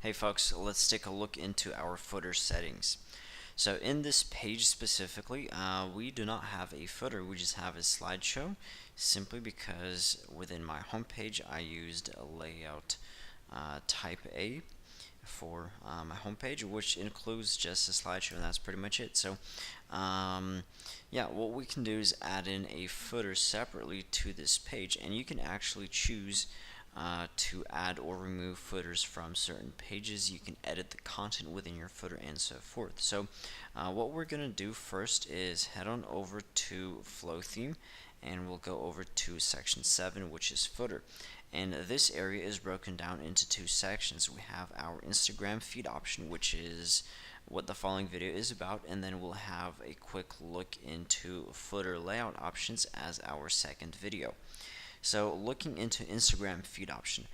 Hey folks, let's take a look into our footer settings. So in this page specifically, we do not have a footer, we just have a slideshow, simply because within my home page I used a layout type A for my home page, which includes just a slideshow, and that's pretty much it. So yeah, what we can do is add in a footer separately to this page, and you can actually choose to add or remove footers from certain pages. You can edit the content within your footer and so forth. So what we're going to do first is head on over to Flotheme, and we'll go over to section 7, which is footer. And this area is broken down into two sections. We have our Instagram feed option, which is what the following video is about, and then we'll have a quick look into footer layout options as our second video. So looking into Instagram feed option,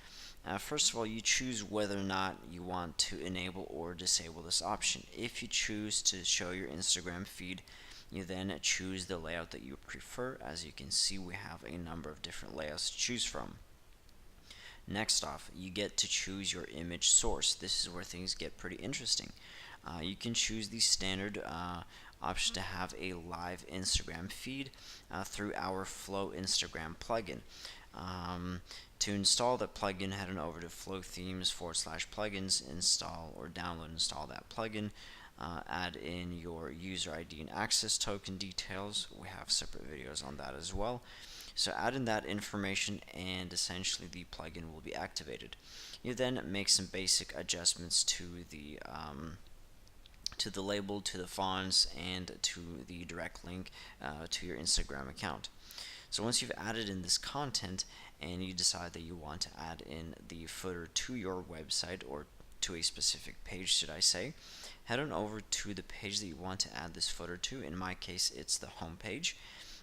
first of all, you choose whether or not you want to enable or disable this option. If you choose to show your Instagram feed, you then choose the layout that you prefer. As you can see, we have a number of different layouts to choose from. Next off, you get to choose your image source. This is where things get pretty interesting. You can choose the standard option to have a live Instagram feed through our Flow Instagram plugin. To install that plugin, head on over to Flothemes/plugins, install or download and install that plugin. Add in your user ID and access token details. We have separate videos on that as well. So add in that information, and essentially the plugin will be activated. You then make some basic adjustments to the label, to the fonts, and to the direct link to your Instagram account. So once you've added in this content and you decide that you want to add in the footer to your website, or to a specific page should I say, head on over to the page that you want to add this footer to. In my case, it's the home page.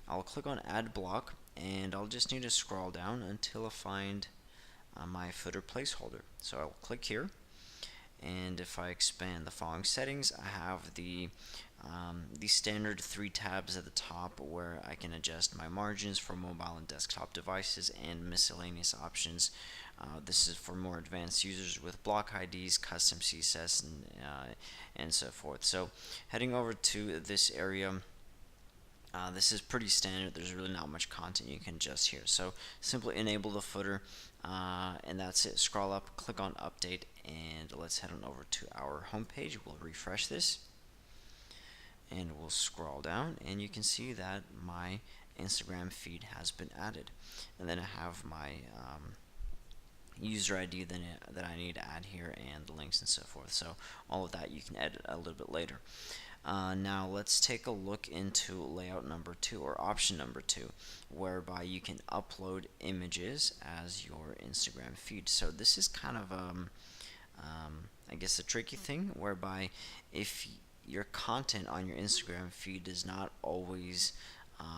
I'll click on add block, and I'll just need to scroll down until I find my footer placeholder. So I'll click here, and if I expand the following settings, I have the standard 3 tabs at the top where I can adjust my margins for mobile and desktop devices, and miscellaneous options. This is for more advanced users with block IDs, custom CSS, and so forth. So heading over to this area, this is pretty standard. There's really not much content you can adjust here. So simply enable the footer, and that's it. Scroll up, click on update, and let's head on over to our home page. We'll refresh this, and we'll scroll down, and you can see that my Instagram feed has been added. And then I have my user ID that I need to add here, and the links and so forth. So all of that you can edit a little bit later. Now let's take a look into layout number 2, or option number 2, whereby you can upload images as your Instagram feed. So this is kind of I guess a tricky thing, whereby if your content on your Instagram feed does not always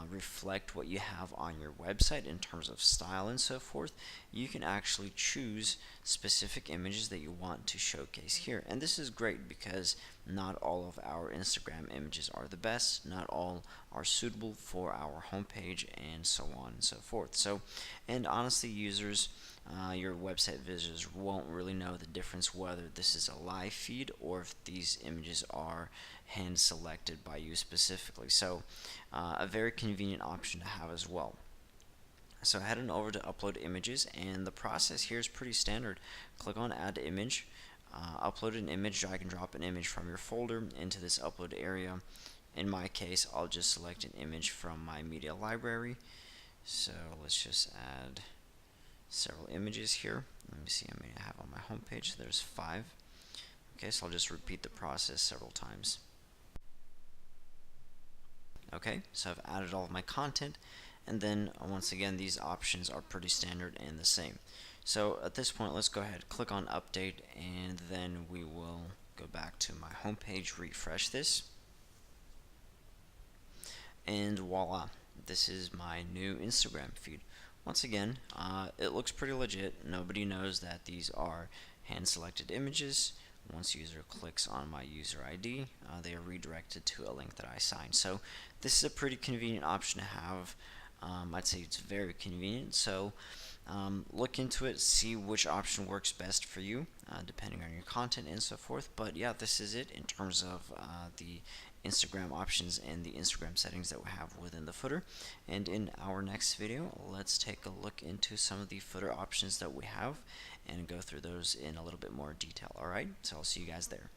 reflect what you have on your website in terms of style and so forth, you can actually choose specific images that you want to showcase here. And this is great because not all of our Instagram images are the best, not all are suitable for our homepage, and so on and so forth. So, and honestly, users, your website visitors won't really know the difference whether this is a live feed or if these images are hand selected by you specifically. So a very convenient option to have as well. So head on over to upload images, and the process here is pretty standard. Click on add image, upload an image, drag and drop an image from your folder into this upload area. In my case, I'll just select an image from my media library. So let's just add several images here. Let me see how many I have on my home page. There's 5. Okay, so I'll just repeat the process several times. Okay, so I've added all of my content, and then once again, these options are pretty standard and the same. So at this point, let's go ahead, click on update, and then we will go back to my home page, refresh this, and voila, this is my new Instagram feed. Once again, it looks pretty legit. Nobody knows that these are hand selected images. Once user clicks on my user ID, they are redirected to a link that I assigned. So this is a pretty convenient option to have. I'd say it's very convenient. So Look into it, see which option works best for you, depending on your content and so forth. But yeah, this is it in terms of the Instagram options and the Instagram settings that we have within the footer. And in our next video, let's take a look into some of the footer options that we have and go through those in a little bit more detail. Alright, so I'll see you guys there.